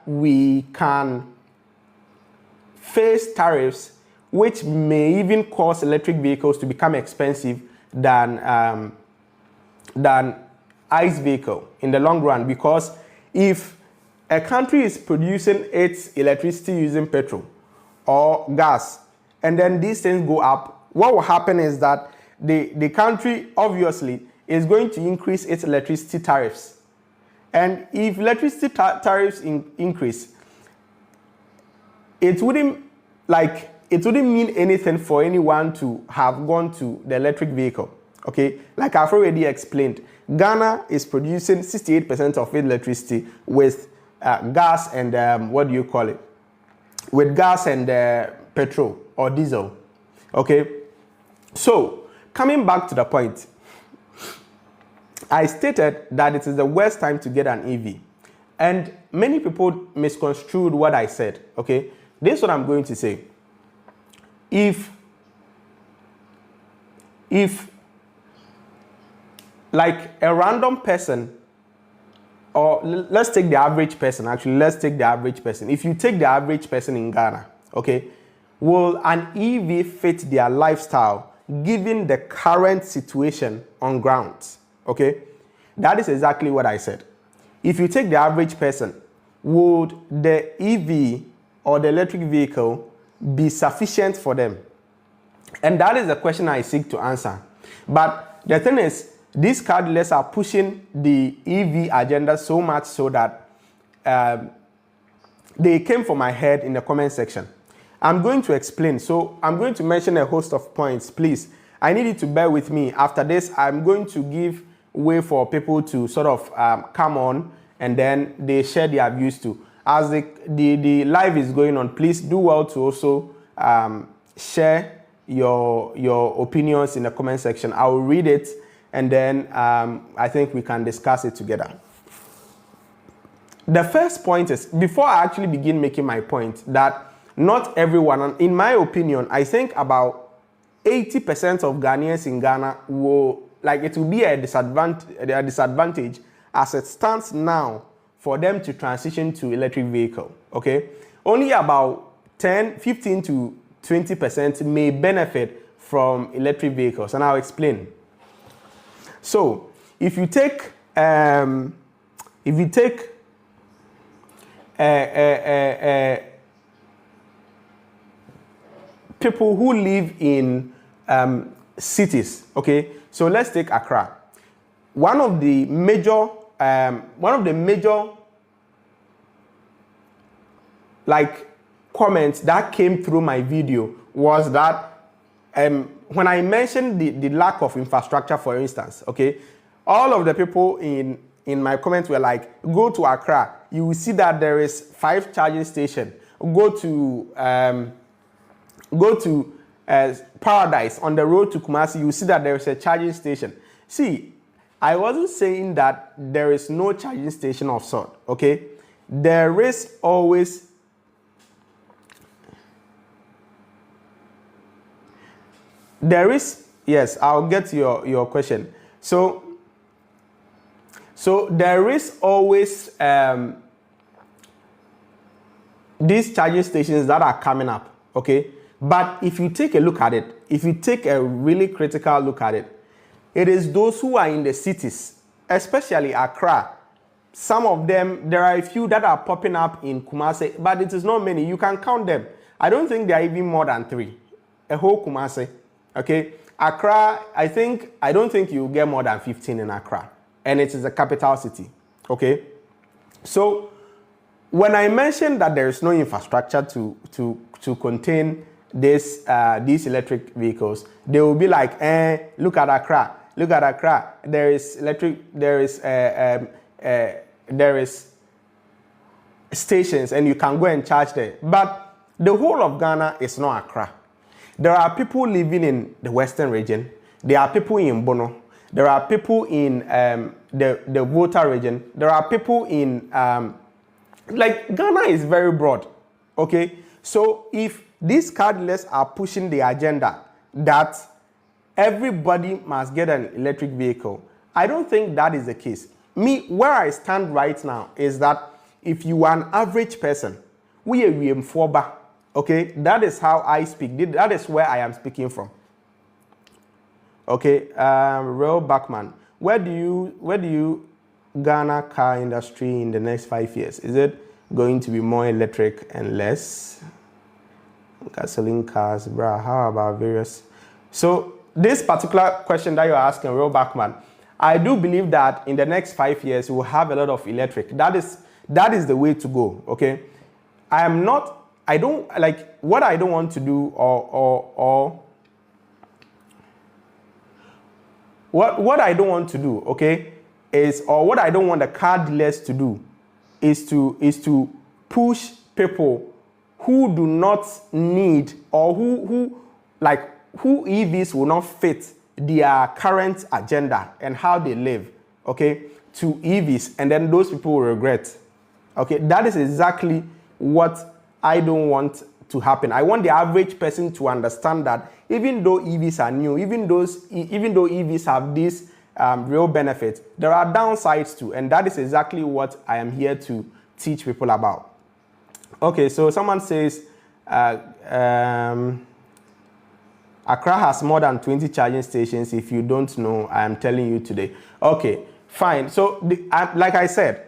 we can face tariffs which may even cause electric vehicles to become expensive than ICE vehicle in the long run, because if a country is producing its electricity using petrol or gas, and then these things go up, what will happen is that the country obviously is going to increase its electricity tariffs. And if electricity tariffs increase, it wouldn't mean anything for anyone to have gone to the electric vehicle. Okay, like I've already explained, Ghana is producing 68% of its electricity with gas and with gas and petrol or diesel. Okay, so coming back to the point, I stated that it is the worst time to get an EV, and many people misconstrued what I said. Okay, this is what I'm going to say. If like a random person, or let's take the average person, let's take the average person. If you take the average person in Ghana, okay, will an EV fit their lifestyle given the current situation on ground? Okay, that is exactly what I said. If you take the average person, would the EV or the electric vehicle be sufficient for them? And that is the question I seek to answer. But the thing is, these car dealers are pushing the EV agenda so much so that they came for my head in the comment section. I'm going to explain. So I'm going to mention a host of points. Please, I need you to bear with me. After this, I'm going to give way for people to sort of come on and then they share their views too. As the live is going on, please do well to also share your opinions in the comment section. I will read it, and then I think we can discuss it together. The first point is, before I actually begin making my point, that not everyone, in my opinion, I think about 80% of Ghanaians in Ghana it will be a disadvantage as it stands now for them to transition to electric vehicle. Okay, only about 15 to 20% may benefit from electric vehicles, and I'll explain. So if you take people who live in cities, okay, so let's take Accra. One of the major comments that came through my video was that when I mentioned the lack of infrastructure, for instance, okay, all of the people in my comments were like, go to Accra, you will see that there is 5 charging stations. Go to Paradise on the road to Kumasi, you will see that there is a charging station. See, I wasn't saying that there is no charging station of sort, okay? There is always yes, I'll get to your question. So there is always these charging stations that are coming up, okay? But if you take a look at it, if you take a really critical look at it, it is those who are in the cities, especially Accra. Some of them, there are a few that are popping up in Kumasi, but it is not many. You can count them. I don't think there are even more than 3. A whole Kumasi, okay? Accra, I don't think you get more than 15 in Accra, and it is a capital city, okay? So when I mentioned that there is no infrastructure to contain these electric vehicles, they will be like, look at Accra. Look at Accra. There is stations, and you can go and charge there. But the whole of Ghana is not Accra. There are people living in the western region. There are people in Bono. There are people in the Volta region. There are people in Ghana is very broad. Okay, so if these car dealers are pushing the agenda that everybody must get an electric vehicle, I don't think that is the case. Where I stand right now is that if you are an average person, we are foba. Okay, that is how I speak. That is where I am speaking from. Okay, Real Backman, where do you Ghana car industry in the next 5 years? Is it going to be more electric and less gasoline cars? Bruh, how about various? So this particular question that you're asking, Real Backman, I do believe that in the next 5 years we'll have a lot of electric. That is the way to go. Okay, I don't like what I don't want to do what I don't want to do, okay, what I don't want the car dealers to do is to push people who do not need or who EVs will not fit their current agenda and how they live, okay, to EVs, and then those people will regret. Okay, that is exactly what I don't want to happen. I want the average person to understand that even though EVs are new, even though EVs have these real benefits, there are downsides too, and that is exactly what I am here to teach people about. Okay, so someone says Accra has more than 20 charging stations. If you don't know, I am telling you today. Okay, fine. So like I said,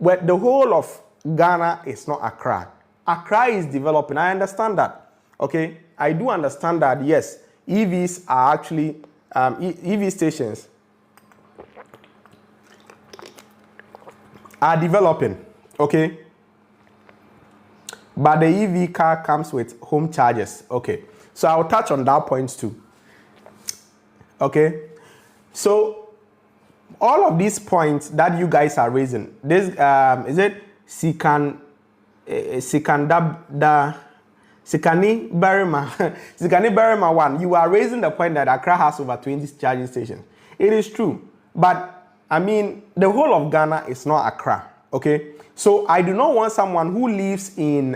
the whole of Ghana is not Accra. Accra is developing. I understand that. Okay, I do understand that. Yes, EVs are actually EV stations are developing. Okay, but the EV car comes with home chargers. Okay, so I'll touch on that point too. Okay, so all of these points that you guys are raising, this is it Sikani Berima 1, you are raising the point that Accra has over 20 charging stations. It is true, but I mean, the whole of Ghana is not Accra, okay? So I do not want someone who lives in,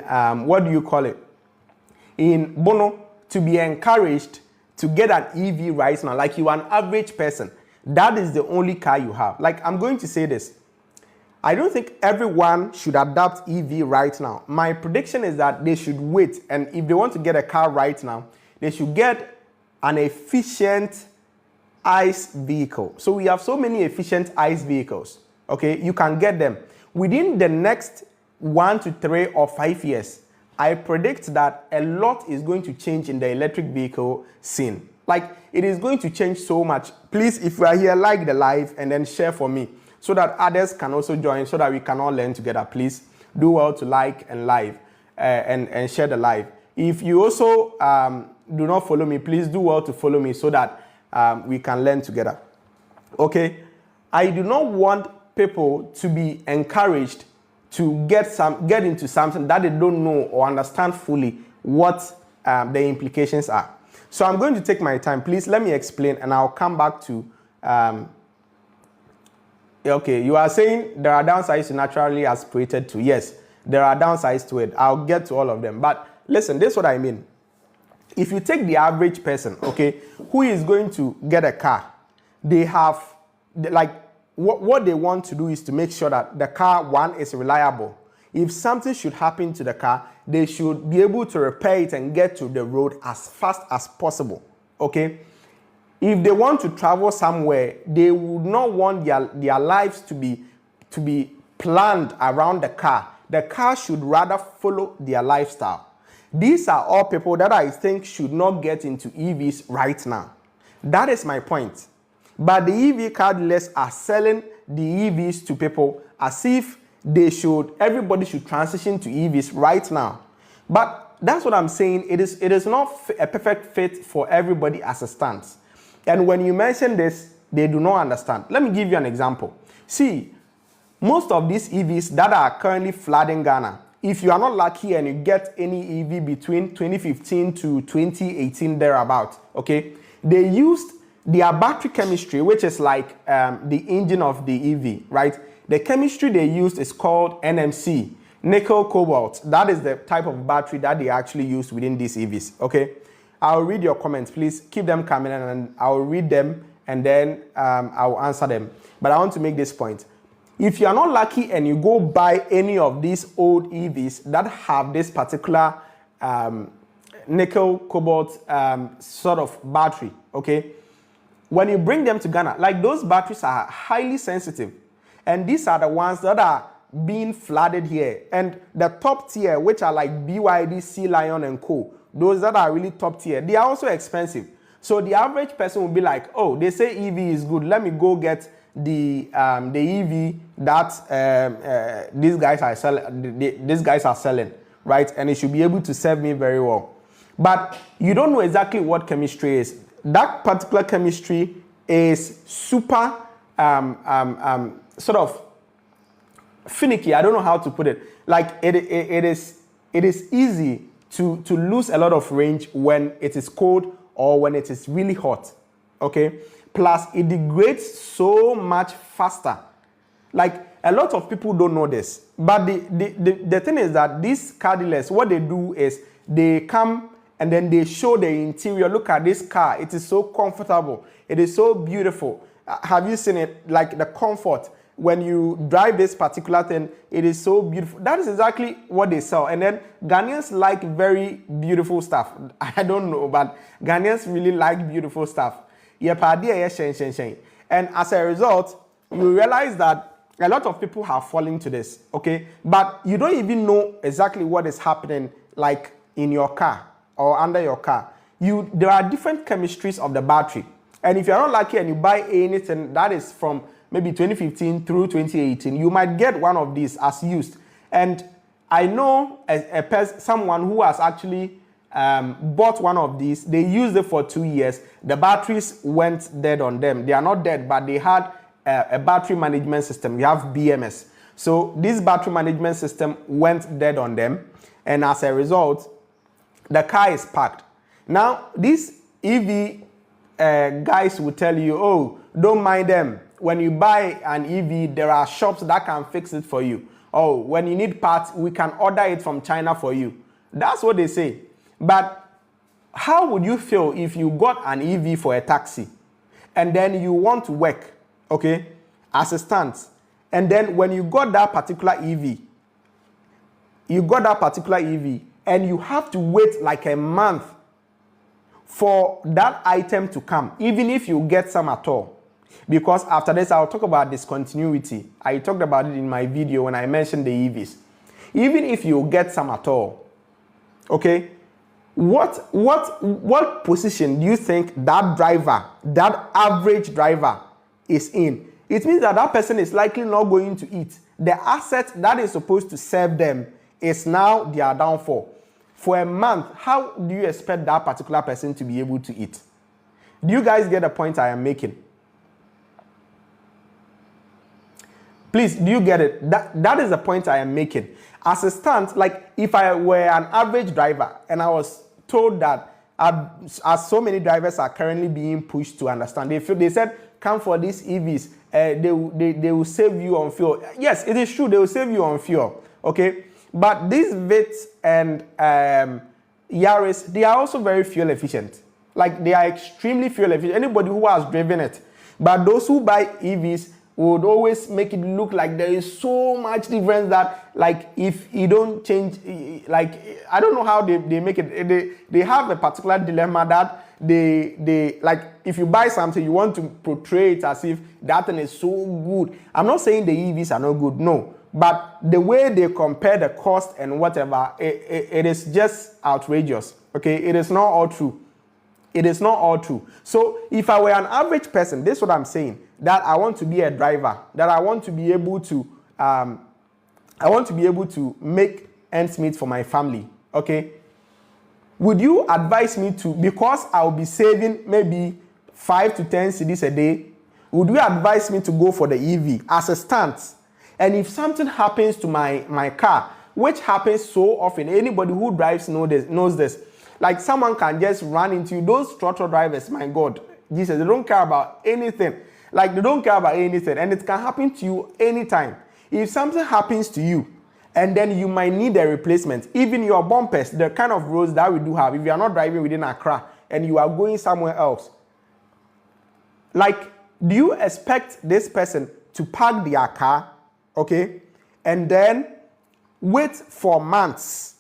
in Bono to be encouraged to get an EV right now. Like you are an average person, that is the only car you have. Like, I'm going to say this. I don't think everyone should adopt EV right now. My prediction is that they should wait, and if they want to get a car right now, they should get an efficient ICE vehicle. So we have so many efficient ICE vehicles, okay? You can get them. Within the next 1 to 3 or 5 years, I predict that a lot is going to change in the electric vehicle scene. Like, it is going to change so much. Please, if you are here, like the live and then share for me, so that others can also join, so that we can all learn together. Please do well to like and live and share the live. If you also do not follow me, please do well to follow me so that we can learn together. Okay, I do not want people to be encouraged to get into something that they don't know or understand fully what the implications are. So I'm going to take my time. Please let me explain, and I'll come back to okay, you are saying there are downsides to naturally aspirated to. Yes, there are downsides to it. I'll get to all of them. But listen, this is what I mean. If you take the average person, okay, who is going to get a car, they have, like, what they want to do is to make sure that the car, one, is reliable. If something should happen to the car, they should be able to repair it and get to the road as fast as possible, okay? If they want to travel somewhere, they would not want their lives to be planned around the car. The car should rather follow their lifestyle. These are all people that I think should not get into EVs right now. That is my point. But the EV car dealers are selling the EVs to people as if everybody should transition to EVs right now. But that's what I'm saying. It is not a perfect fit for everybody as a stance. And when you mention this, they do not understand. Let me give you an example. See, most of these EVs that are currently flooding Ghana, if you are not lucky and you get any EV between 2015 to 2018 thereabout, okay, they used their battery chemistry, which is like the engine of the EV, right? The chemistry they used is called NMC, nickel cobalt. That is the type of battery that they actually used within these EVs, okay? I'll read your comments. Please keep them coming and I'll read them and then I'll answer them. But I want to make this point. If you are not lucky and you go buy any of these old EVs that have this particular nickel cobalt sort of battery, okay, when you bring them to Ghana, like those batteries are highly sensitive, and these are the ones that are being flooded here. And the top tier, which are like BYD Seagull and co, those that are really top tier, they are also expensive. So the average person will be like, oh, they say EV is good, let me go get the EV that these guys are selling, right? And it should be able to serve me very well. But you don't know exactly what chemistry is. That particular chemistry is super sort of finicky. I don't know how to put it. Like it is easy to lose a lot of range when it is cold or when it is really hot. Okay. Plus, it degrades so much faster. Like, a lot of people don't know this. But the thing is that these car dealers, what they do is they come and then they show the interior. Look at this car. It is so comfortable. It is so beautiful. Have you seen it? Like, the comfort. When you drive this particular thing, it is so beautiful. That is exactly what they sell. And then Ghanaians like very beautiful stuff. I don't know, but Ghanaians really like beautiful stuff. And as a result, you realize that a lot of people have fallen to this, okay? But you don't even know exactly what is happening, like in your car or under your car. There are different chemistries of the battery. And if you're not lucky and you buy anything that is from maybe 2015 through 2018, you might get one of these as used. And I know someone who has actually bought one of these. They used it for 2 years. The batteries went dead on them. They are not dead, but they had a battery management system. You have BMS. So this battery management system went dead on them. And as a result, the car is parked. Now, these EV guys will tell you, oh, don't mind them. When you buy an EV, there are shops that can fix it for you. Oh, when you need parts, we can order it from China for you. That's what they say. But how would you feel if you got an EV for a taxi and then you want to work, okay, as a stunt, and then when you got that particular EV, and you have to wait like a month for that item to come, even if you get some at all. Because after this, I'll talk about discontinuity. I talked about it in my video when I mentioned the EVs. Even if you get some at all, okay, what position do you think that driver, that average driver, is in? It means that that person is likely not going to eat. The asset that is supposed to serve them is now their downfall. For a month, how do you expect that particular person to be able to eat? Do you guys get the point I am making? Please, do you get it? That is the point I am making. As a stunt, like if I were an average driver and I was told that as so many drivers are currently being pushed to understand, they said, come for these EVs, they will save you on fuel. Yes, it is true, they will save you on fuel, okay? But these Vits and Yaris, they are also very fuel efficient. Like, they are extremely fuel efficient. Anybody who has driven it. But those who buy EVs would always make it look like there is so much difference that, like, if you don't change, like, I don't know how they make it. They have a particular dilemma that they like, if you buy something, you want to portray it as if that thing is so good. I'm not saying the EVs are not good, no. But the way they compare the cost and whatever, it is just outrageous, okay? It is not all true. It is not all true. So if I were an average person, this is what I'm saying, that I want to be a driver, that I want to be able to make ends meet for my family, okay? Would you advise me to, because I'll be saving maybe 5 to 10 cedis a day, would you advise me to go for the EV as a stunt? And if something happens to my car, which happens so often, anybody who drives knows this. Like, someone can just run into you. Those throttle drivers, my God, Jesus, they don't care about anything. Like, they don't care about anything. And it can happen to you anytime. If something happens to you, and then you might need a replacement, even your bumpers, the kind of roads that we do have, if you are not driving within Accra and you are going somewhere else, like, do you expect this person to park their car okay, and then wait for months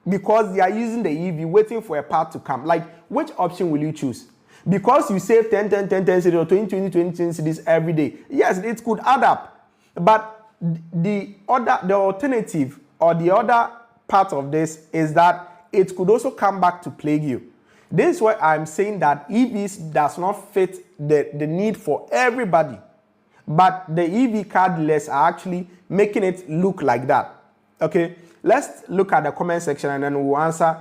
because they are using the EV, waiting for a part to come. Like, which option will you choose? Because you save 10 cities or 20 cities every day. Yes, it could add up. But the alternative or the other part of this is that it could also come back to plague you. This is why I'm saying that EVs does not fit the need for everybody. But the EV cardless are actually making it look like that. Okay, let's look at the comment section and then we'll answer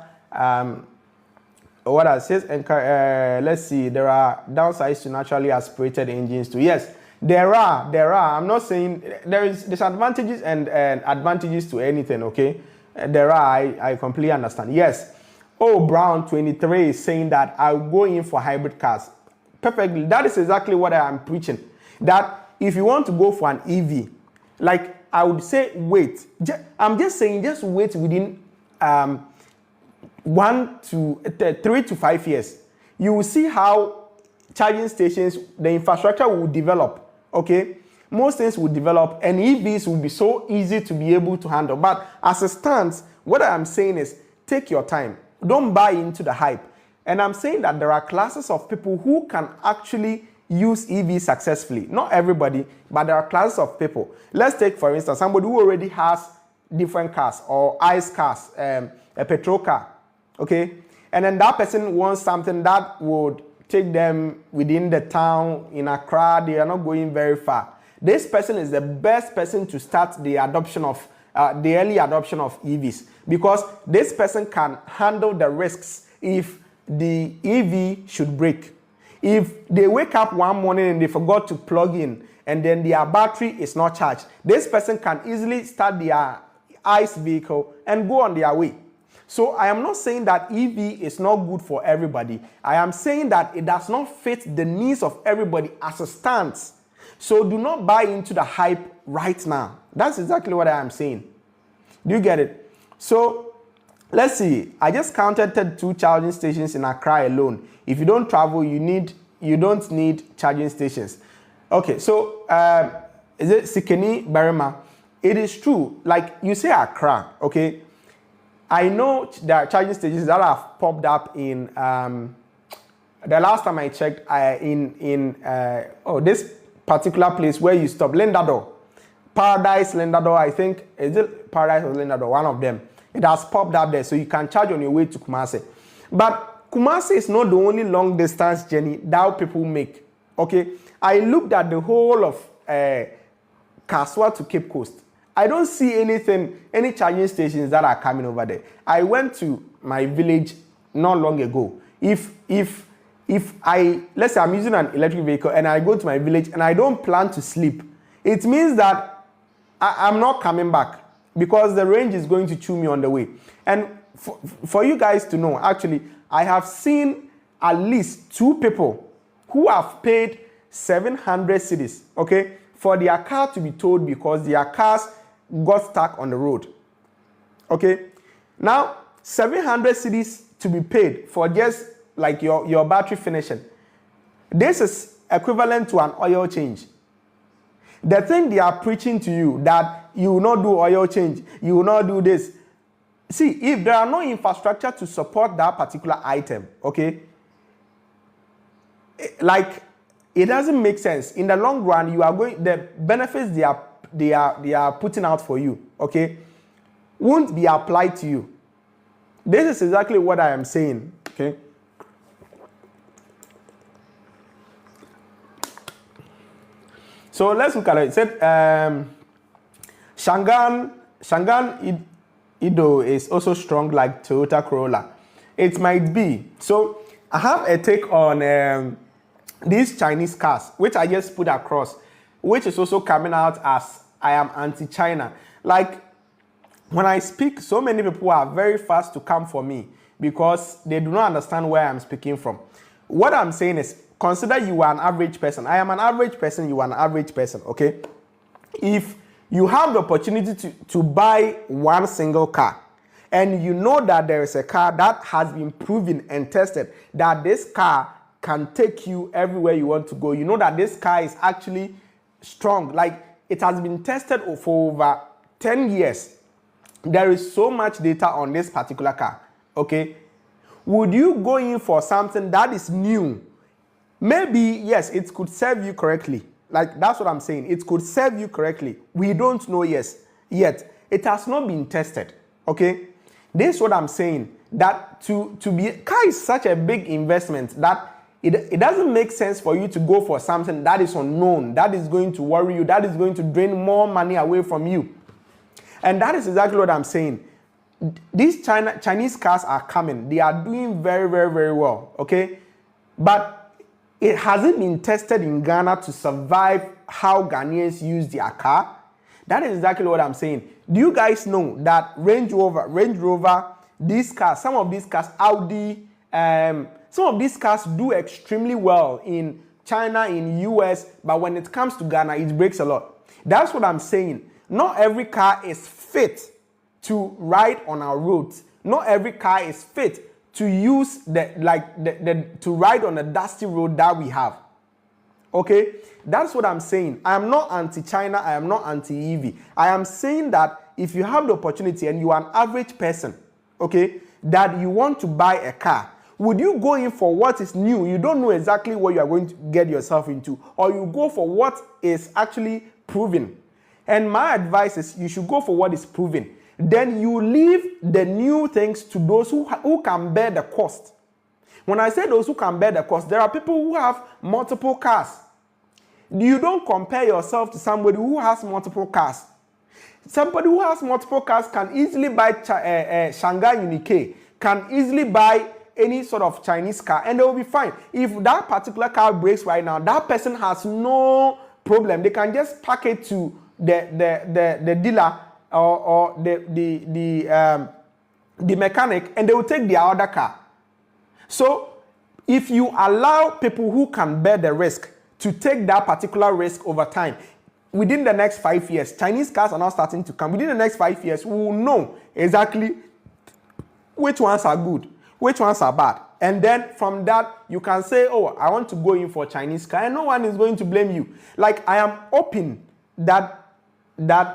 what I says. Let's see, there are downsides to naturally aspirated engines too. Yes, there are. I'm not saying there is disadvantages and advantages to anything, okay? There are, I completely understand. Yes. Oh, Brown 23 is saying that I'll go in for hybrid cars. Perfectly. That is exactly what I am preaching. That if you want to go for an EV, like I would say wait. I'm just saying just wait within 3 to 5 years. You will see how charging stations, the infrastructure will develop, okay? Most things will develop and EVs will be so easy to be able to handle. But as it stands, what I am saying is take your time. Don't buy into the hype. And I'm saying that there are classes of people who can actually use EV successfully. Not everybody, but there are classes of people. Let's take, for instance, somebody who already has different cars or ICE cars, a petrol car, okay? And then that person wants something that would take them within the town in Accra. They are not going very far. This person is the best person to start the adoption of the early adoption of EVs, because this person can handle the risks if the EV should break. If they wake up one morning and they forgot to plug in and then their battery is not charged, this person can easily start their ICE vehicle and go on their way. So I am not saying that EV is not good for everybody. I am saying that it does not fit the needs of everybody as it stands. So do not buy into the hype right now. That's exactly what I am saying. Do you get it? So let's see. I just counted 32 charging stations in Accra alone. If you don't travel, you don't need charging stations. Okay, so is it Sikeni Barima? It is true. Like you say Accra, okay? I know there are charging stations that have popped up in the last time I checked in this particular place where you stop, Lendado. Paradise, Lendado, I think. Is it Paradise or Lendado? One of them. It has popped up there, so you can charge on your way to Kumasi. But Kumasi is not the only long distance journey that people make. Okay, I looked at the whole of Kaswa to Cape Coast. I don't see any charging stations that are coming over there. I went to my village not long ago. If let's say I'm using an electric vehicle and I go to my village and I don't plan to sleep, it means that I'm not coming back because the range is going to chew me on the way. And for you guys to know, actually, I have seen at least 2 people who have paid 700 cedis, okay, for their car to be towed because their cars got stuck on the road. Okay, now 700 cedis to be paid for just like your battery finishing. This is equivalent to an oil change. The thing they are preaching to you that you will not do oil change, you will not do this. See, if there are no infrastructure to support that particular item, okay, like it doesn't make sense. In the long run, you are going, the benefits they are putting out for you, okay, won't be applied to you. This is exactly what I am saying, okay. So let's look at it. It said Shangan Ido is also strong like Toyota Corolla. It might be. So I have a take on these Chinese cars, which I just put across, which is also coming out as I am anti-China. Like when I speak, so many people are very fast to come for me because they do not understand where I'm speaking from. What I'm saying is, consider you are an average person. I am an average person, you are an average person, okay? If you have the opportunity to buy one single car, and you know that there is a car that has been proven and tested that this car can take you everywhere you want to go. You know that this car is actually strong. Like it has been tested for over 10 years. There is so much data on this particular car, okay? Would you go in for something that is new? Maybe, yes, it could serve you correctly. Like, that's what I'm saying. It could serve you correctly. We don't know yet. It has not been tested, okay? This is what I'm saying. That to be, car is such a big investment that it doesn't make sense for you to go for something that is unknown, that is going to worry you, that is going to drain more money away from you. And that is exactly what I'm saying. These Chinese cars are coming. They are doing very, very, very well, okay? But it hasn't been tested in Ghana to survive how Ghanaians use their car. That is exactly what I'm saying. Do you guys know that Range Rover, these cars, some of these cars, Audi, some of these cars do extremely well in China, in US, but when it comes to Ghana, it breaks a lot. That's what I'm saying. Not every car is fit to ride on our roads. Not every car is fit to use to ride on the dusty road that we have. Okay? That's what I'm saying. I am not anti-China. I am not anti-EV. I am saying that if you have the opportunity and you are an average person, okay, that you want to buy a car, would you go in for what is new? You don't know exactly what you are going to get yourself into, or you go for what is actually proven. And my advice is you should go for what is proven. Then you leave the new things to those who can bear the cost. When I say those who can bear the cost, there are people who have multiple cars. You don't compare yourself to somebody who has multiple cars. Somebody who has multiple cars can easily buy Shanghai Unique, can easily buy any sort of Chinese car, and they will be fine. If that particular car breaks right now, that person has no problem. They can just pack it to the dealer or the mechanic, and they will take their other car. So if you allow people who can bear the risk to take that particular risk over time, within the next 5 years, Chinese cars are now starting to come. Within the next 5 years, we will know exactly which ones are good, which ones are bad. And then from that, you can say, oh, I want to go in for a Chinese car, and no one is going to blame you. Like, I am hoping that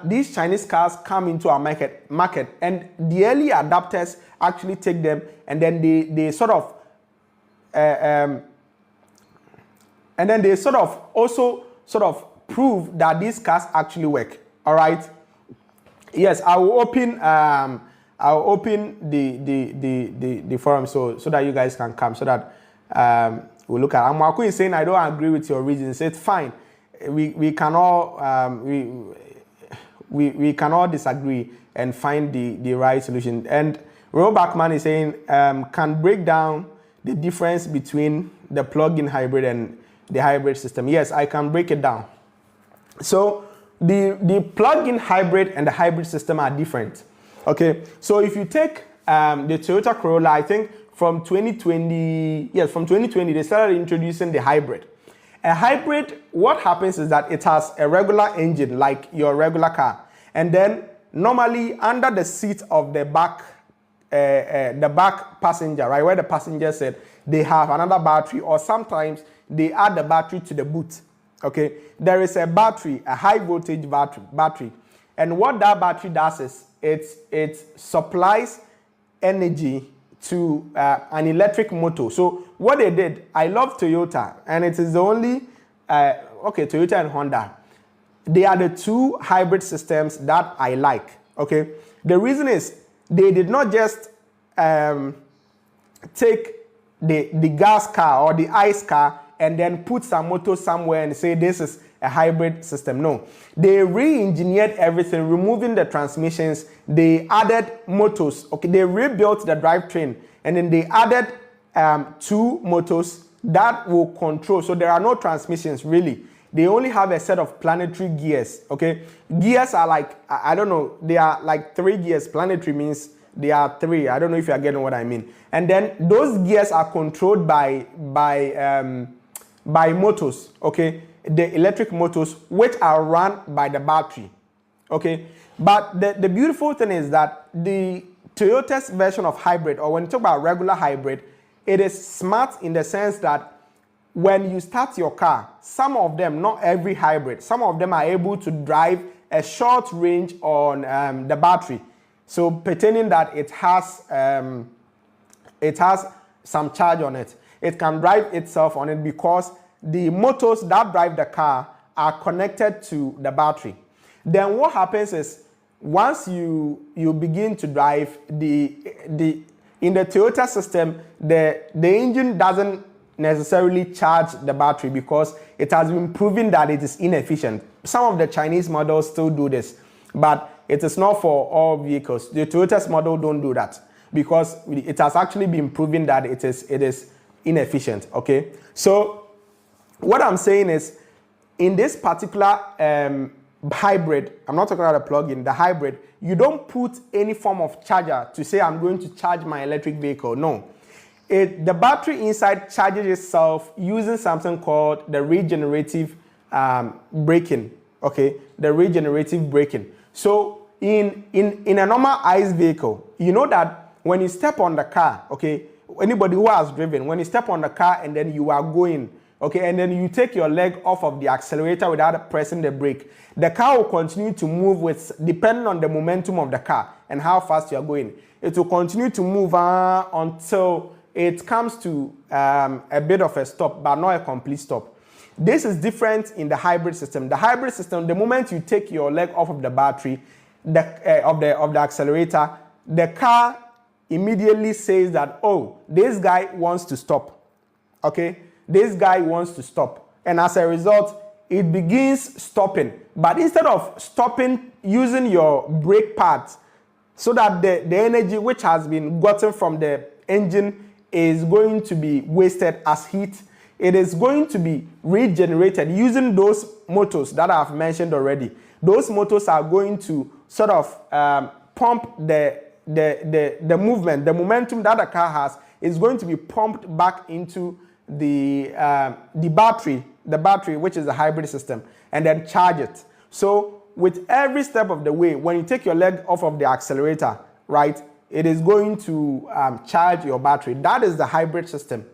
these Chinese cars come into our market and the early adapters actually take them, and then they sort of also prove that these cars actually work. All right. Yes, I will open the forum so that you guys can come, so that we'll look at. Amwaku is saying I don't agree with your reasons. It's fine. We can all we can all disagree and find the right solution. And Rob Backman is saying can break down the difference between the plug-in hybrid and the hybrid system. Yes, I can break it down. So the plug-in hybrid and the hybrid system are different. Okay, so if you take the Toyota Corolla, I think from 2020, yes, from 2020, they started introducing the hybrid. A hybrid, what happens is that it has a regular engine like your regular car, and then normally under the seat of the back passenger, right, where the passenger sit, they have another battery, or sometimes they add the battery to the boot. Okay, there is a battery, a high voltage battery, and what that battery does is it supplies energy to an electric motor. So what they did, I love Toyota, and it is the only Toyota and Honda. They are the two hybrid systems that I like. Okay, the reason is they did not just take the gas car or the ICE car and then put some motor somewhere and say this is a hybrid system. No, they re-engineered everything, removing the transmissions. They added motors. Okay, they rebuilt the drivetrain, and then they added two motors that will control. So there are no transmissions really. They only have a set of planetary gears. Okay, gears are like, I don't know, they are like 3 gears. Planetary means they are 3. I don't know if you are getting what I mean. And then those gears are controlled by motors. Okay, the electric motors, which are run by the battery. Okay, but the beautiful thing is that the Toyota's version of hybrid, or when you talk about regular hybrid, it is smart in the sense that when you start your car, some of them, not every hybrid, some of them are able to drive a short range on the battery. So pertaining that it has some charge on it. It can drive itself on it because the motors that drive the car are connected to the battery. Then what happens is once you begin to drive in the Toyota system, the engine doesn't necessarily charge the battery because it has been proven that it is inefficient. Some of the Chinese models still do this, but it is not for all vehicles. The Toyota's model don't do that because it has actually been proven that it is inefficient. Okay, so what I'm saying is in this particular hybrid, I'm not talking about a plug-in, the hybrid, you don't put any form of charger to say I'm going to charge my electric vehicle. No. The battery inside charges itself using something called the regenerative braking. Okay, the regenerative braking. So in a normal ICE vehicle, you know that when you step on the car, okay, anybody who has driven, when you step on the car and then you are going, okay, and then you take your leg off of the accelerator without pressing the brake, the car will continue to move with, depending on the momentum of the car and how fast you are going. It will continue to move until it comes to a bit of a stop, but not a complete stop. This is different in the hybrid system. The hybrid system, the moment you take your leg off of the battery, of the accelerator, the car immediately says that, oh, this guy wants to stop. Okay, this guy wants to stop, and as a result, it begins stopping. But instead of stopping using your brake pads, so that the energy which has been gotten from the engine is going to be wasted as heat, it is going to be regenerated using those motors that I've mentioned already. Those motors are going to sort of pump the movement, the momentum that the car has is going to be pumped back into the battery, which is the hybrid system, and then charge it. So with every step of the way, when you take your leg off of the accelerator, right, it is going to charge your battery. That is the hybrid system.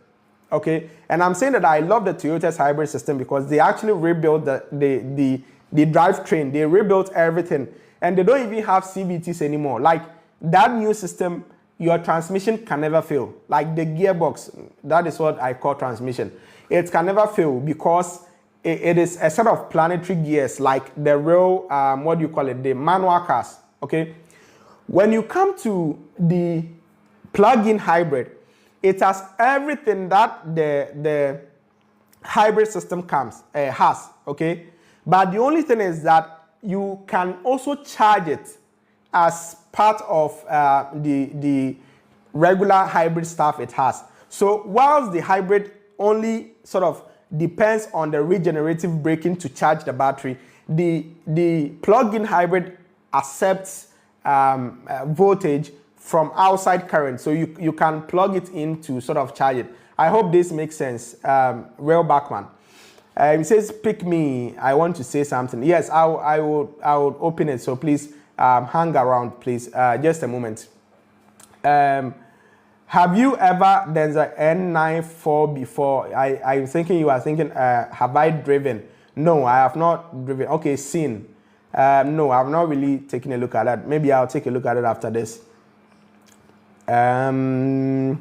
Okay, and I'm saying that I love the Toyota's hybrid system because they actually rebuilt the drivetrain. They rebuilt everything, and they don't even have CVTs anymore. Like that new system, your transmission can never fail. Like the gearbox, that is what I call transmission. It can never fail because it is a set of planetary gears, like the real what do you call it? The manual cars. Okay, when you come to the plug-in hybrid, it has everything that the hybrid system has, okay? But the only thing is that you can also charge it as part of the regular hybrid stuff it has. So whilst the hybrid only sort of depends on the regenerative braking to charge the battery, the plug-in hybrid accepts voltage from outside current, so you can plug it in to sort of charge it. I hope this makes sense. Real Backman. It says, pick me, I want to say something. Yes, I would open it, so please hang around, please. Just a moment. Have you ever, there's an N94 before? I'm thinking you are thinking, have I driven? No, I have not driven. Okay, seen. No, I've not really taken a look at that. Maybe I'll take a look at it after this. It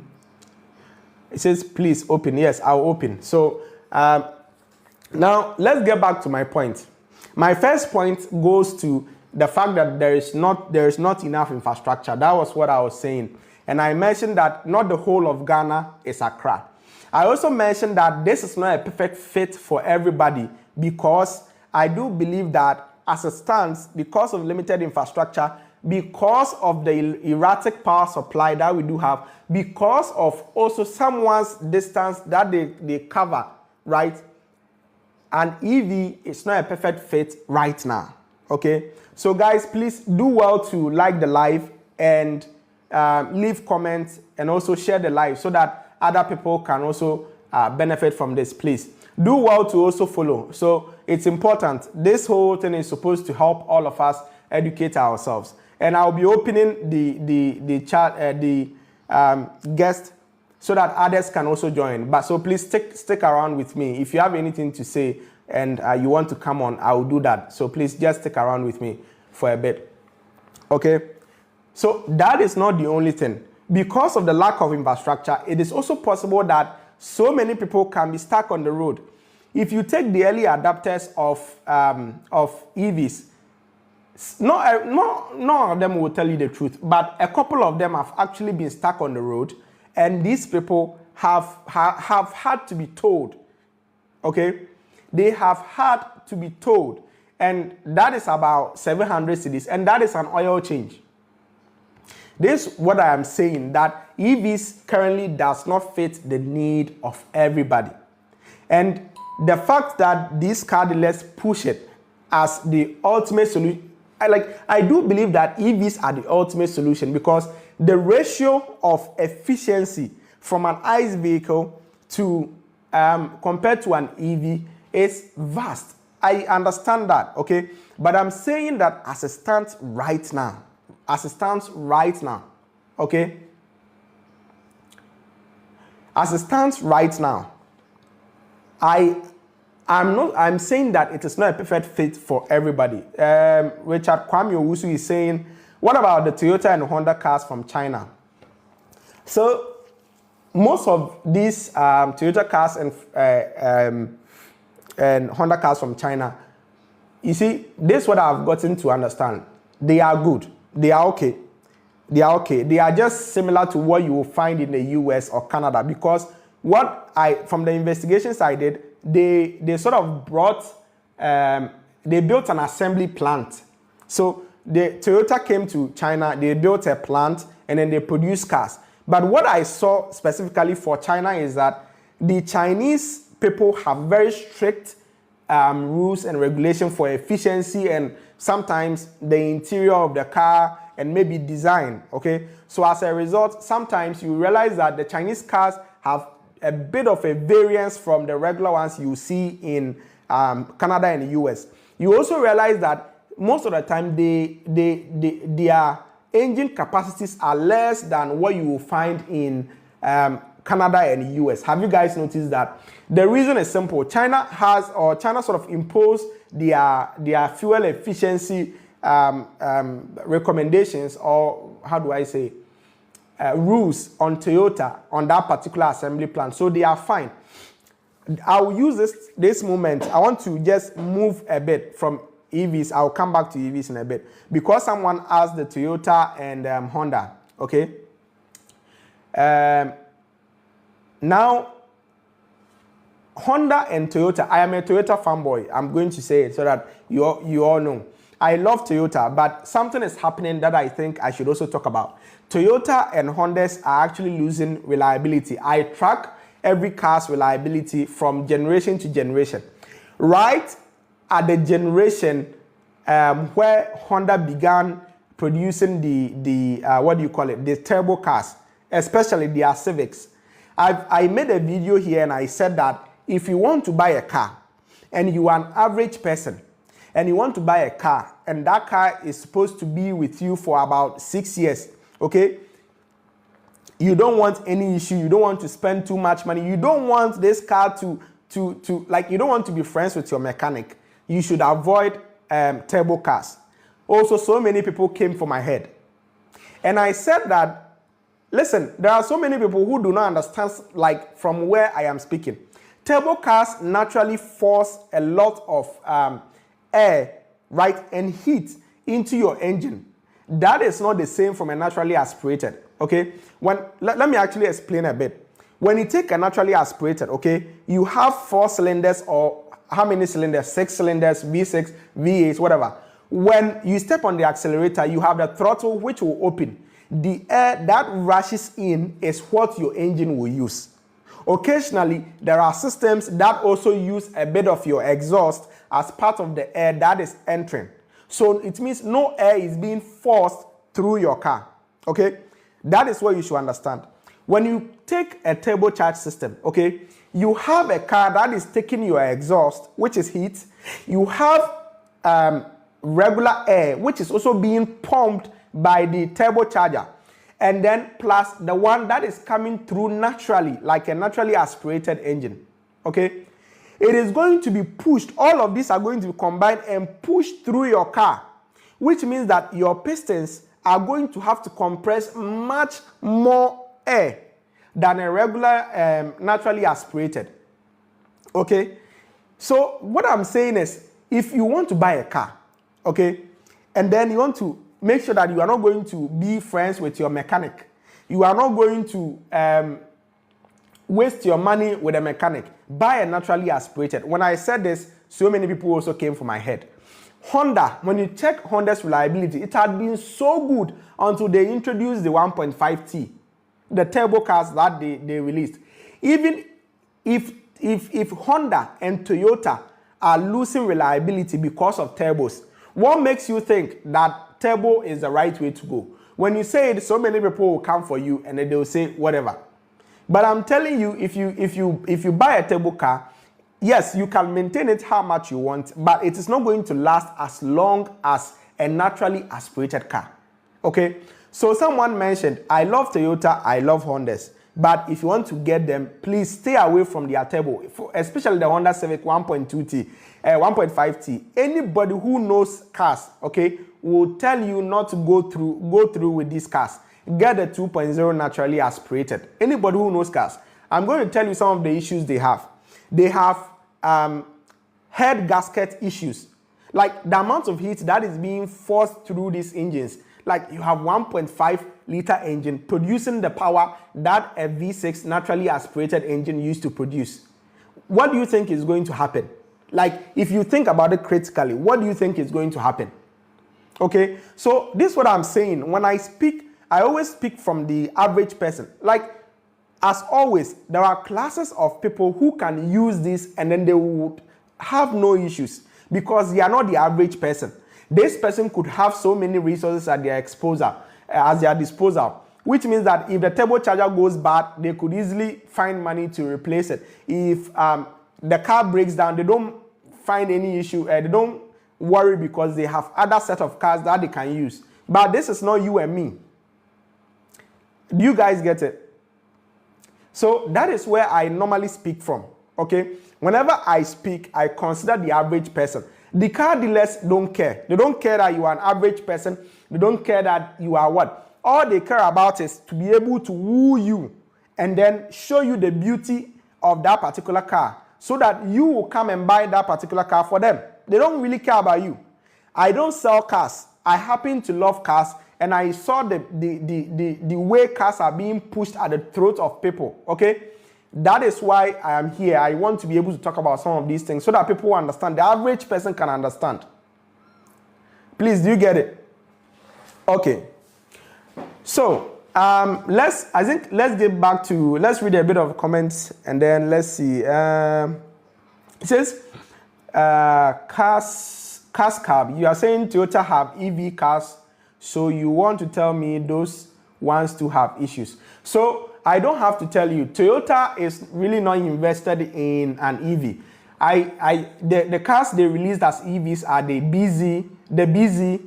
says, please open. Yes, I'll open. So now let's get back to my point. My first point goes to the fact that there is not enough infrastructure. That was what I was saying. And I mentioned that not the whole of Ghana is Accra. I also mentioned that this is not a perfect fit for everybody because I do believe that as it stands, because of limited infrastructure, because of the erratic power supply that we do have, because of also someone's distance that they cover, right? An EV is not a perfect fit right now, okay? So guys, please do well to like the live and leave comments and also share the live so that other people can also benefit from this, please. Do well to also follow. So it's important. This whole thing is supposed to help all of us educate ourselves. And I'll be opening the chat, guest so that others can also join. But so please stick around with me. If you have anything to say and you want to come on, I will do that. So please just stick around with me for a bit. Okay? So that is not the only thing. Because of the lack of infrastructure, it is also possible that so many people can be stuck on the road. If you take the early adopters of EVs, none of them will tell you the truth, but a couple of them have actually been stuck on the road, and these people have had to be told, okay? They have had to be told, and that is about 700 cedis, and that is an oil change. This is what I am saying, that EVs currently does not fit the need of everybody. And the fact that these car dealers push it as the ultimate solution, I do believe that EVs are the ultimate solution, because the ratio of efficiency from an ICE vehicle to compared to an EV is vast. I understand that, okay? But I'm saying that as it stands right now, okay? As it stands right now, I'm saying that it is not a perfect fit for everybody. Richard Kwame Owusu is saying, what about the Toyota and Honda cars from China? So most of these Toyota cars and Honda cars from China, you see, this is what I've gotten to understand. They are good. They are okay. They are okay. They are just similar to what you will find in the US or Canada, because from the investigations I did, they sort of brought, they built an assembly plant. So the Toyota came to China, they built a plant, and then they produced cars. But what I saw specifically for China is that the Chinese people have very strict rules and regulations for efficiency, and sometimes the interior of the car and maybe design, okay? So as a result, sometimes you realize that the Chinese cars have a bit of a variance from the regular ones you see in Canada and the US. You also realize that most of the time their engine capacities are less than what you will find in Canada and the US. Have you guys noticed that? The reason is simple. China sort of imposed their fuel efficiency recommendations, or how do I say, rules on Toyota on that particular assembly plant. So they are fine. I'll use this moment. I want to just move a bit from EVs. I'll come back to EVs in a bit, because someone asked the Toyota and Honda, okay? Now, Honda and Toyota, I am a Toyota fanboy. I'm going to say it so that you all know. I love Toyota, but something is happening that I think I should also talk about. Toyota and Hondas are actually losing reliability. I track every car's reliability from generation to generation. Right at the generation where Honda began producing the turbo cars, especially their Civics. I made a video here and I said that if you want to buy a car and you are an average person and you want to buy a car and that car is supposed to be with you for about 6 years, okay? You don't want any issue. You don't want to spend too much money. You don't want this car to you don't want to be friends with your mechanic. You should avoid turbo cars. Also, so many people came for my head. And I said that, listen, there are so many people who do not understand, like, from where I am speaking. Turbo cars naturally force a lot of air, right, and heat into your engine. That is not the same from a naturally aspirated, okay? Let me actually explain a bit. When you take a naturally aspirated, okay, you have 4 cylinders, or how many cylinders? 6 cylinders, V6, V8, whatever. When you step on the accelerator, you have the throttle which will open. The air that rushes in is what your engine will use. Occasionally, there are systems that also use a bit of your exhaust as part of the air that is entering. So it means no air is being forced through your car, okay? That is what you should understand. When you take a turbocharged system, okay, you have a car that is taking your exhaust, which is heat. You have regular air, which is also being pumped by the turbocharger. and then plus the one that is coming through naturally, like a naturally aspirated engine. Okay, it is going to be pushed. All of these are going to be combined and pushed through your car, which means that your pistons are going to have to compress much more air than a regular naturally aspirated. Okay, so what I'm saying is, if you want to buy a car, okay, and then you want to make sure that you are not going to be friends with your mechanic, you are not going to waste your money with a mechanic, buy a naturally aspirated. When I said this, so many people also came for my head. Honda, when you check Honda's reliability, it had been so good until they introduced the 1.5T, the turbo cars that they released. Even if Honda and Toyota are losing reliability because of turbos, what makes you think that turbo is the right way to go? When you say it, so many people will come for you and then they will say whatever. But I'm telling you, if you buy a turbo car, yes, you can maintain it how much you want, but it is not going to last as long as a naturally aspirated car. Okay? So someone mentioned, I love Toyota, I love Hondas, but if you want to get them, please stay away from their turbo, especially the Honda Civic 1.2T, 1.5T. Anybody who knows cars, okay, will tell you not to go through with these cars. Get the 2.0 naturally aspirated. Anybody who knows cars, I'm going to tell you some of the issues they have. They have head gasket issues, like the amount of heat that is being forced through these engines. Like you have 1.5 liter engine producing the power that a V6 naturally aspirated engine used to produce. What do you think is going to happen? Like, if you think about it critically, what do you think is going to happen? Okay, so this is what I'm saying. When I speak, I always speak from the average person. Like, as always, there are classes of people who can use this and then they would have no issues because they are not the average person. This person could have so many resources at their disposal, which means that if the turbocharger goes bad, they could easily find money to replace it. If the car breaks down, they don't find any issue. They don't worry because they have other set of cars that they can use. But this is not you and me. Do you guys get it? So that is where I normally speak from. Okay, whenever I speak, I consider the average person. The car dealers don't care. They don't care that you are an average person. They don't care that you are what. All they care about is to be able to woo you and then show you the beauty of that particular car so that you will come and buy that particular car for them. They don't really care about you. I don't sell cars. I happen to love cars, and I saw the way cars are being pushed at the throat of people. Okay? That is why I am here. I want to be able to talk about some of these things so that people understand. The average person can understand. Please, do you get it? Okay. So, let's get back to, let's read a bit of comments and then let's see. It says, cars cab. You are saying Toyota have EV cars, so you want to tell me those ones to have issues. So, I don't have to tell you, Toyota is really not invested in an EV. The cars they released as EVs are the BZ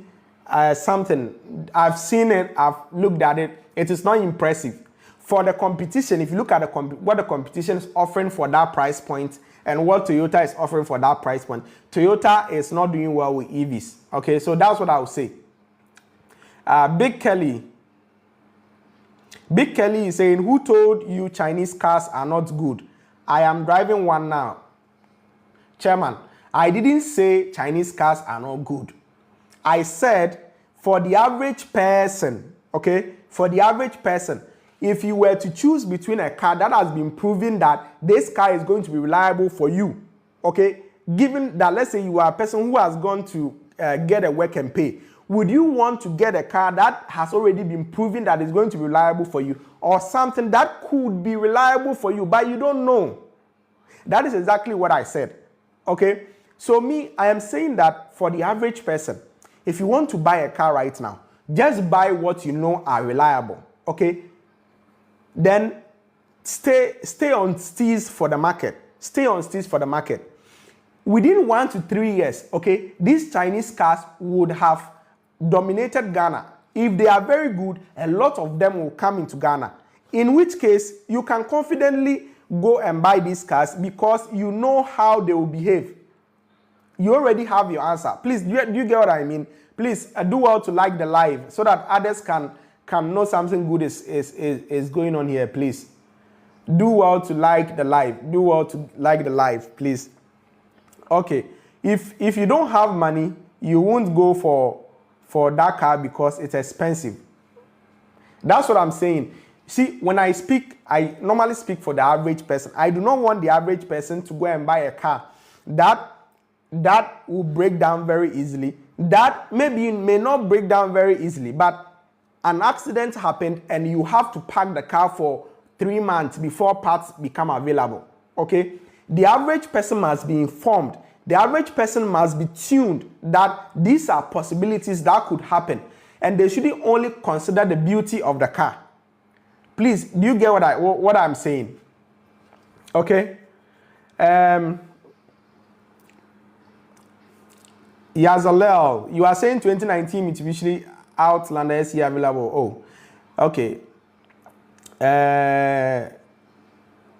something. I've seen it, I've looked at it. It is not impressive. For the competition, if you look at what the competition is offering for that price point and what Toyota is offering for that price point, Toyota is not doing well with EVs. Okay, so that's what I would say. Big Kelly is saying, who told you Chinese cars are not good? I am driving one now. Chairman, I didn't say Chinese cars are not good. I said for the average person, okay, for the average person, if you were to choose between a car that has been proven that this car is going to be reliable for you, okay, given that, let's say you are a person who has gone to get a work and pay, would you want to get a car that has already been proven that is going to be reliable for you, or something that could be reliable for you, but you don't know? That is exactly what I said. Okay? So me, I am saying that for the average person, if you want to buy a car right now, just buy what you know are reliable. Okay? Then stay on steez for the market. Stay on steez for the market. Within 1 to 3 years, okay, these Chinese cars would have dominated Ghana. if they are very good, a lot of them will come into Ghana. In which case, you can confidently go and buy these cars because you know how they will behave. You already have your answer. Please, do you get what I mean? Please do well to like the live so that others can know something good is going on here, please. Do well to like the live. Do well to like the live, please. Okay. If you don't have money, you won't go for that car because it's expensive. That's what I'm saying. See, when I speak, I normally speak for the average person. I do not want the average person to go and buy a car that will break down very easily. That maybe may not break down very easily, but an accident happened and you have to park the car for 3 months before parts become available. Okay? The average person must be informed. The average person must be tuned that these are possibilities that could happen, and they shouldn't only consider the beauty of the car. Please, do you get what I'm saying? Okay? Yazalel, you are saying 2019 Mitsubishi Outlander SE available. Oh, okay.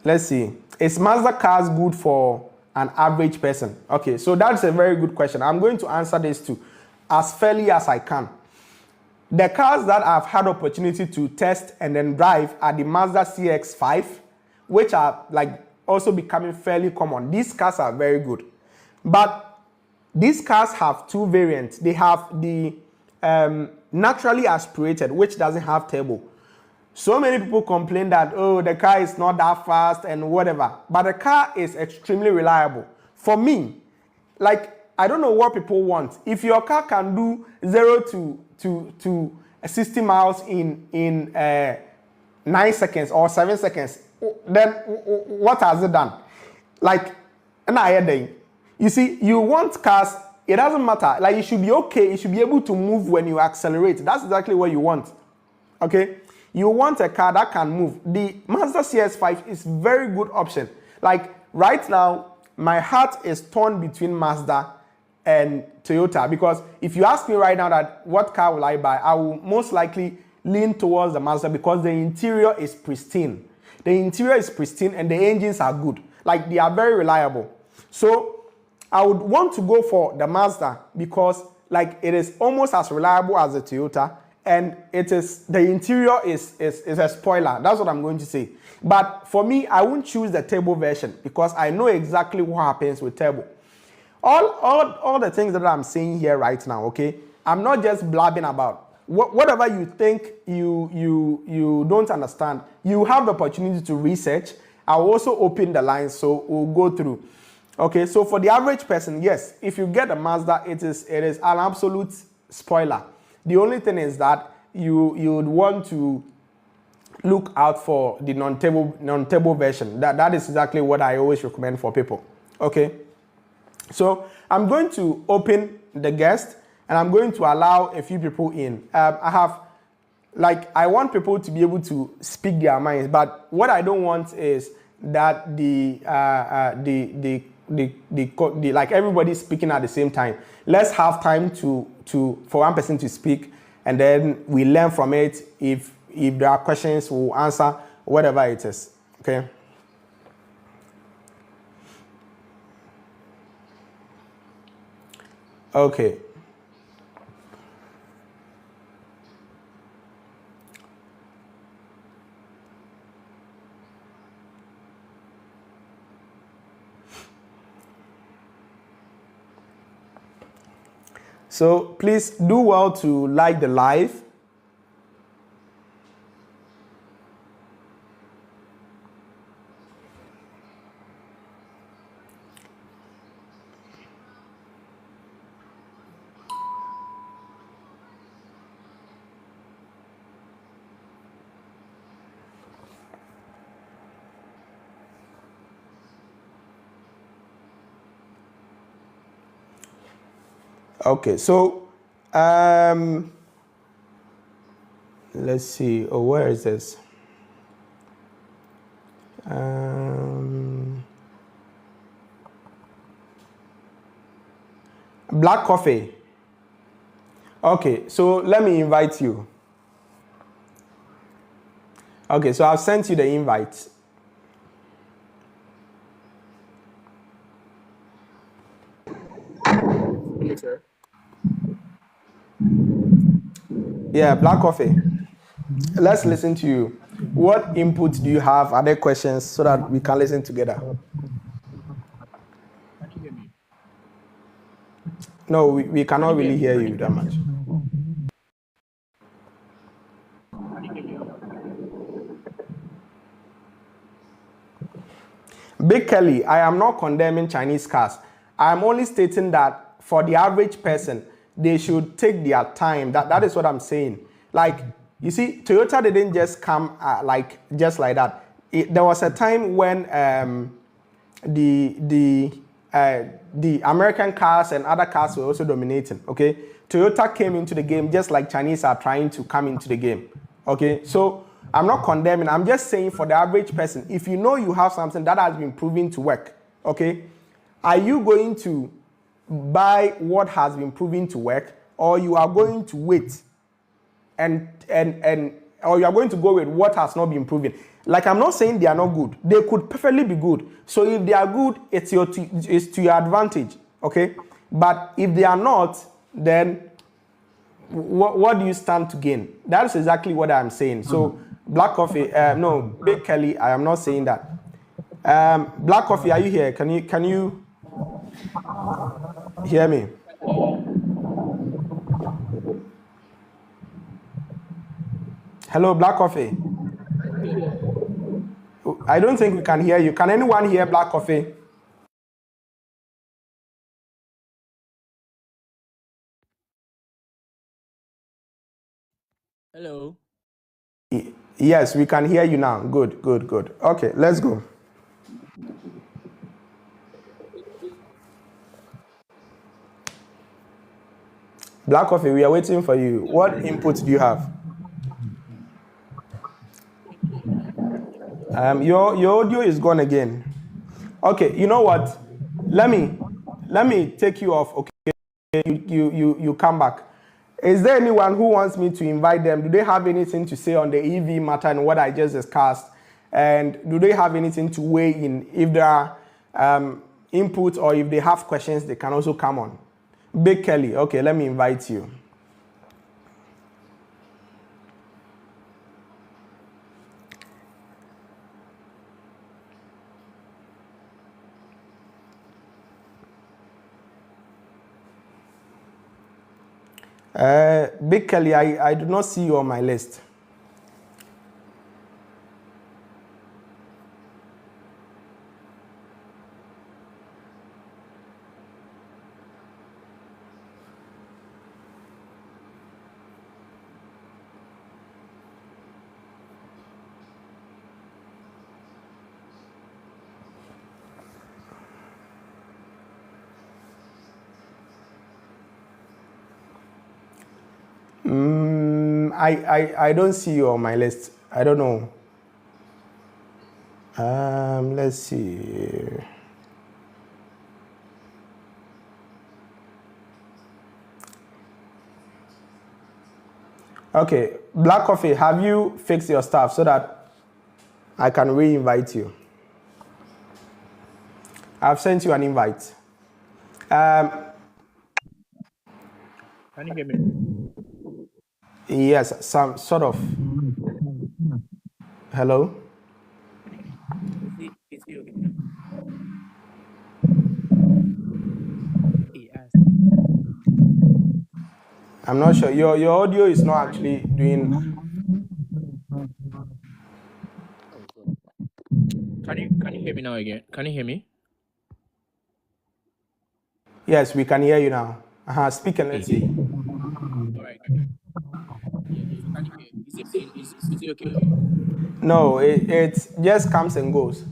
Let's see. Is Mazda cars good for an average person? Okay, so that's a very good question. I'm going to answer this too as fairly as I can. The cars that I've had opportunity to test and then drive are the Mazda CX-5, which are like also becoming fairly common. These cars are very good. But these cars have two variants. They have the naturally aspirated, which doesn't have turbo. So many people complain that, oh, the car is not that fast and whatever. But the car is extremely reliable. For me, like, I don't know what people want. If your car can do 0 to 60 miles in 9 seconds or 7 seconds, then what has it done? Like, you see, you want cars, it doesn't matter. Like, you should be okay. You should be able to move when you accelerate. That's exactly what you want. Okay? You want a car that can move. The Mazda CX-5 is a very good option. Like, right now, my heart is torn between Mazda and Toyota, because if you ask me right now that what car will I buy, I will most likely lean towards the Mazda because the interior is pristine. The interior is pristine and the engines are good. Like, they are very reliable. So I would want to go for the Mazda because, like, it is almost as reliable as the Toyota, and the interior is a spoiler. That's what I'm going to say. But for me, I won't choose the turbo version because I know exactly what happens with turbo. All the things that I'm saying here right now, okay? I'm not just blabbing about. Whatever you think you don't understand, you have the opportunity to research. I'll also open the lines, so we'll go through. Okay, so for the average person, yes, if you get a Mazda, it is an absolute spoiler. The only thing is that you would want to look out for the non-turbo version. That is exactly what I always recommend for people. Okay, so I'm going to open the guest and I'm going to allow a few people in. I want people to be able to speak their minds, but what I don't want is that like everybody speaking at the same time. Let's have time for one person to speak, and then we learn from it. If there are questions, we'll answer whatever it is. Okay. Okay. So please do well to like the live. Okay, so let's see. Oh, where is this? Black coffee. Okay, so let me invite you. Okay, so I've sent you the invite. Yeah, Black Coffee. Let's listen to you. What input do you have? Are there questions so that we can listen together? Can you hear me? No, we cannot really hear you that much. Can you hear me? Big Kelly, I am not condemning Chinese cars. I am only stating that for the average person, they should take their time. That is what I'm saying. Like, you see, Toyota didn't just come just like that. There was a time when the American cars and other cars were also dominating. Okay, Toyota came into the game just like Chinese are trying to come into the game. Okay, so I'm not condemning. I'm just saying for the average person, if you know you have something that has been proven to work, okay, are you going to buy what has been proven to work, or you are going to wait and or you are going to go with what has not been proven? Like, I'm not saying they are not good. They could perfectly be good. So if they are good, it's to your advantage, okay? But if they are not, then what do you stand to gain? That's exactly what I'm saying. So Black Coffee, no, Big Kelly, I am not saying that. Black Coffee, are you here? Can you hear me? Hello, Black Coffee. I don't think we can hear you. Can anyone hear Black Coffee? Hello. Yes, we can hear you now. Good, good, good. Okay, let's go. Black Coffee, we are waiting for you. What input do you have? Your audio is gone again. Okay, you know what? Let me take you off. Okay, you come back. Is there anyone who wants me to invite them? Do they have anything to say on the EV matter and what I just discussed? And do they have anything to weigh in? If there are input or if they have questions, they can also come on. Big Kelly, okay, let me invite you. Big Kelly, I do not see you on my list. I don't see you on my list. I don't know. Let's see. Okay, Black Coffee, have you fixed your stuff so that I can re-invite you? I've sent you an invite. Can you hear me? Yes, some sort of. Hello? Is it okay? Yes. I'm not sure. Your audio is not actually doing. Can you hear me now again? Can you hear me? Yes, we can hear you now. Speak and let's see. All right. Yeah. So can you hear? Is it okay? No, it just comes and goes.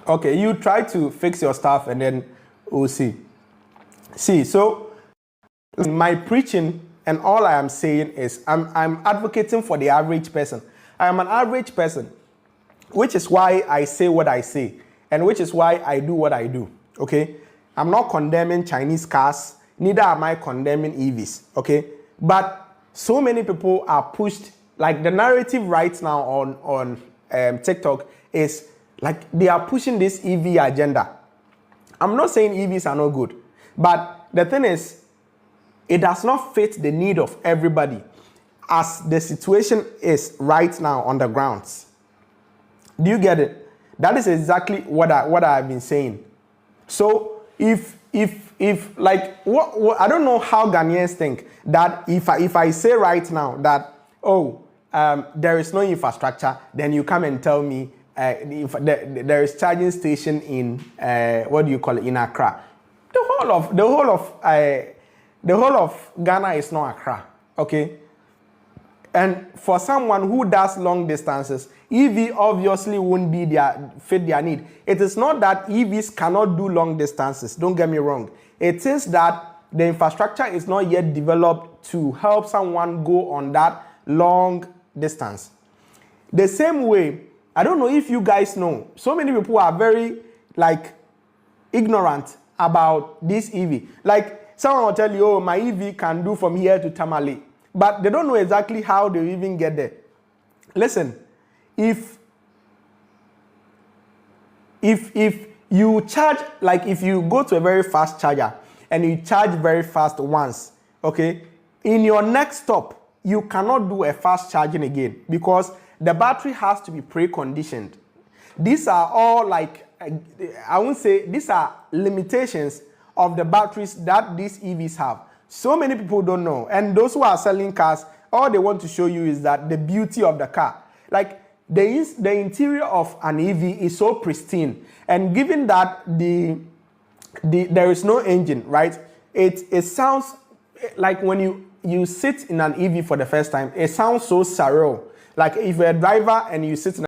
Okay, you try to fix your stuff and then we'll see. See, so my preaching And all I am saying is I'm advocating for the average person. I am an average person, which is why I say what I say, and which is why I do what I do, okay? I'm not condemning Chinese cars, neither am I condemning EVs, okay? But so many people are pushed, like the narrative right now on TikTok is like they are pushing this EV agenda. I'm not saying EVs are not good, but the thing is, it does not fit the need of everybody as the situation is right now on the grounds. Do you get it? That is exactly what I've been saying. So if like what I don't know how Ghanaians think that if I say right now that there is no infrastructure, then you come and tell me if there is charging station in in Accra. The whole of Ghana is not Accra, okay? And for someone who does long distances, EV obviously won't be fit their need. It is not that EVs cannot do long distances, don't get me wrong. It is that the infrastructure is not yet developed to help someone go on that long distance. The same way, I don't know if you guys know, so many people are very ignorant about this EV. Like someone will tell you, oh, my EV can do from here to Tamale. But they don't know exactly how they even get there. Listen, if you charge, if you go to a very fast charger and you charge very fast once, okay, in your next stop, you cannot do a fast charging again because the battery has to be preconditioned. These are all I won't say these are limitations of the batteries that these EVs have. So many people don't know. And those who are selling cars, all they want to show you is that the beauty of the car. Like the interior of an EV is so pristine. And given that there is no engine, right? It sounds like when you sit in an EV for the first time, it sounds so surreal. Like if you're a driver and you sit in